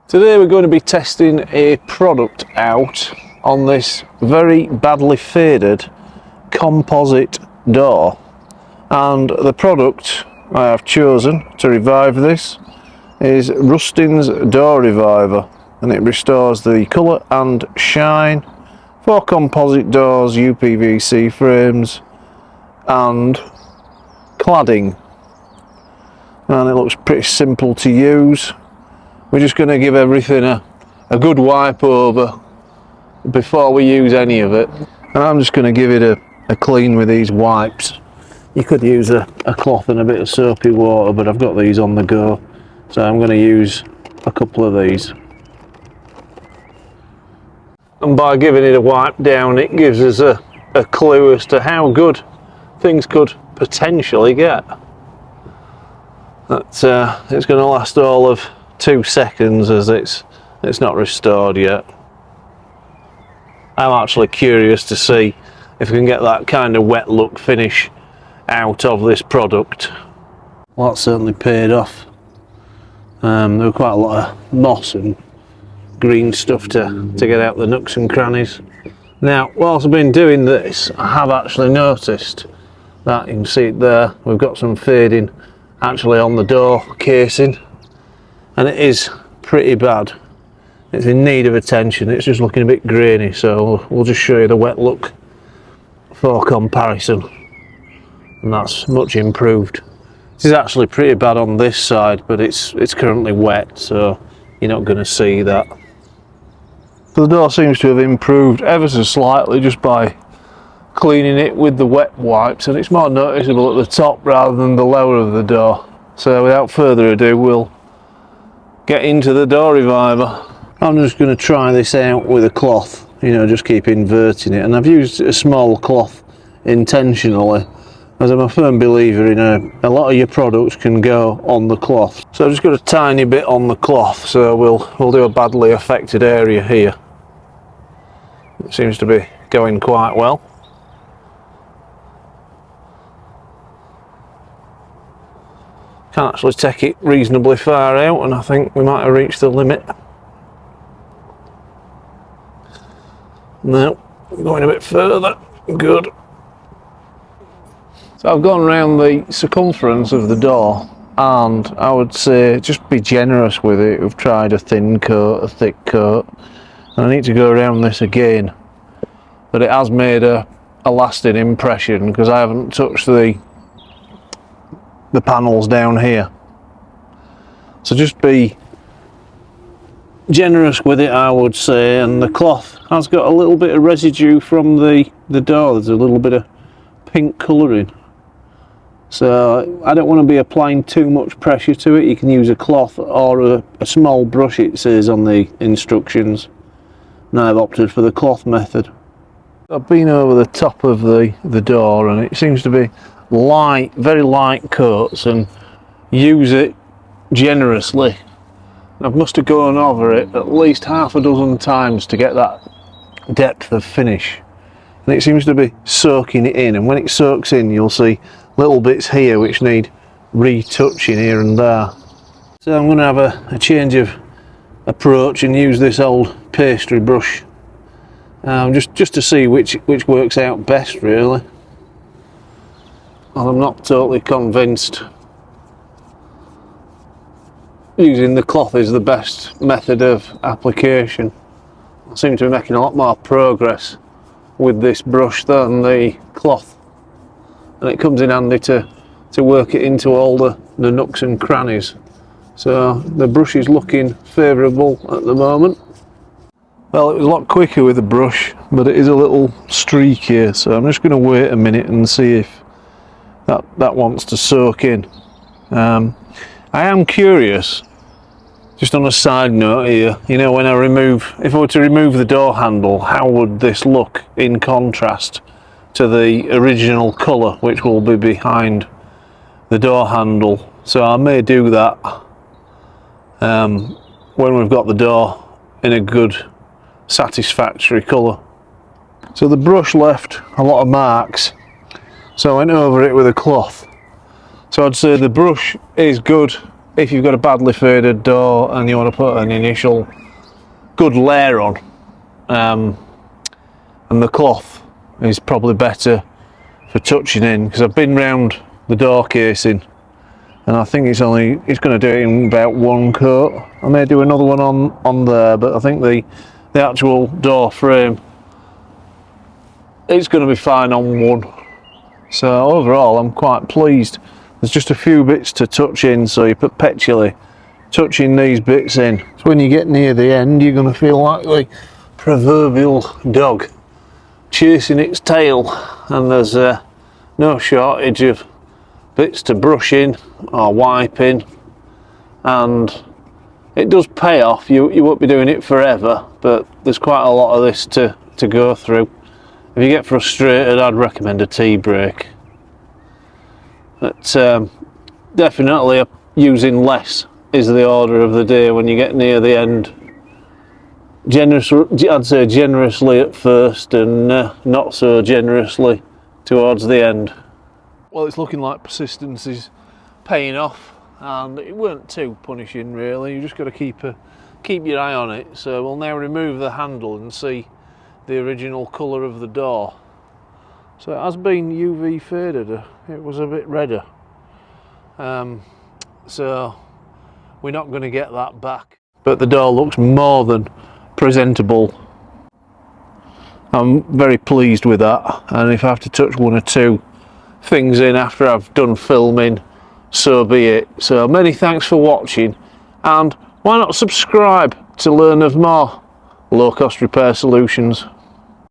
Today we're going to be testing a product out on this very badly faded composite door, and the product I have chosen to revive this is Rustin's Door Reviver, and it restores the colour and shine for composite doors, UPVC frames and cladding, and it looks pretty simple to use. We're just going to give everything a good wipe over before we use any of it, and I'm just going to give it a clean with these wipes. You could use a cloth and a bit of soapy water, but I've got these on the go, so I'm going to use a couple of these. And by giving it a wipe down, it gives us a clue as to how good things could potentially get. It's going to last all of 2 seconds, as it's not restored yet. I'm actually curious to see if we can get that kind of wet look finish out of this product. Well, that certainly paid off. There were quite a lot of moss and green stuff to get out the nooks and crannies. Now, whilst I've been doing this, I have actually noticed that, you can see it there, we've got some fading actually on the door casing, and it is pretty bad. It's in need of attention. It's just looking a bit grainy, so we'll just show you the wet look for comparison, and that's much improved. This is actually pretty bad on this side, but it's currently wet, so you're not going to see that. The door seems to have improved ever so slightly just by cleaning it with the wet wipes, and it's more noticeable at the top rather than the lower of the door. So without further ado, we'll get into the door reviver. I'm just going to try this out with a cloth, just keep inverting it, and I've used a small cloth intentionally, as I'm a firm believer in a lot of your products can go on the cloth. So I've just got a tiny bit on the cloth, so we'll do a badly affected area here. It seems to be going quite well. Can actually take it reasonably far out, and I think we might have reached the limit. Now, going a bit further. Good. So I've gone around the circumference of the door, and I would say just be generous with it. We've tried a thin coat, a thick coat, and I need to go around this again. But it has made a lasting impression, because I haven't touched the panels down here. So just be generous with it, I would say. And the cloth has got a little bit of residue from the door. There's a little bit of pink colouring, so I don't want to be applying too much pressure to it. You can use a cloth or a small brush, it says on the instructions, and I've opted for the cloth method. I've been over the top of the door, and it seems to be light, very light coats, and use it generously. I must have gone over it at least half a dozen times to get that depth of finish, and it seems to be soaking it in, and when it soaks in, you'll see little bits here which need retouching here and there. So I'm going to have a change of approach and use this old pastry brush, just to see which works out best, really. Well, I'm not totally convinced using the cloth is the best method of application. I seem to be making a lot more progress with this brush than the cloth, and it comes in handy to work it into all the nooks and crannies. So the brush is looking favourable at the moment. Well, it was a lot quicker with the brush, but it is a little streakier, so I'm just going to wait a minute and see if that wants to soak in. I am curious, just on a side note here, if I were to remove the door handle, how would this look in contrast to the original colour, which will be behind the door handle? So I may do that when we've got the door in a good, satisfactory colour. So the brush left a lot of marks, so I went over it with a cloth. So I'd say the brush is good if you've got a badly faded door and you want to put an initial good layer on, and the cloth is probably better for touching in, because I've been round the door casing and I think it's going to do it in about one coat. I may do another one on there, but I think the actual door frame, it's going to be fine on one. So overall I'm quite pleased. There's just a few bits to touch in, so you perpetually touching these bits in. So when you get near the end, you're going to feel like the proverbial dog chasing its tail, and there's no shortage of bits to brush in or wipe in, and it does pay off. You won't be doing it forever, but there's quite a lot of this to go through. If you get frustrated, I'd recommend a tea break. But definitely using less is the order of the day when you get near the end. I'd say generously at first, and not so generously towards the end. Well, it's looking like persistence is paying off, and it weren't too punishing really. You just got to keep your eye on it. So we'll now remove the handle and see the original colour of the door. So it has been UV faded. It was a bit redder. So we're not going to get that back. But the door looks more than presentable. I'm very pleased with that, and if I have to touch one or two things in after I've done filming, so be it. So many thanks for watching, and why not subscribe to learn of more low cost repair solutions.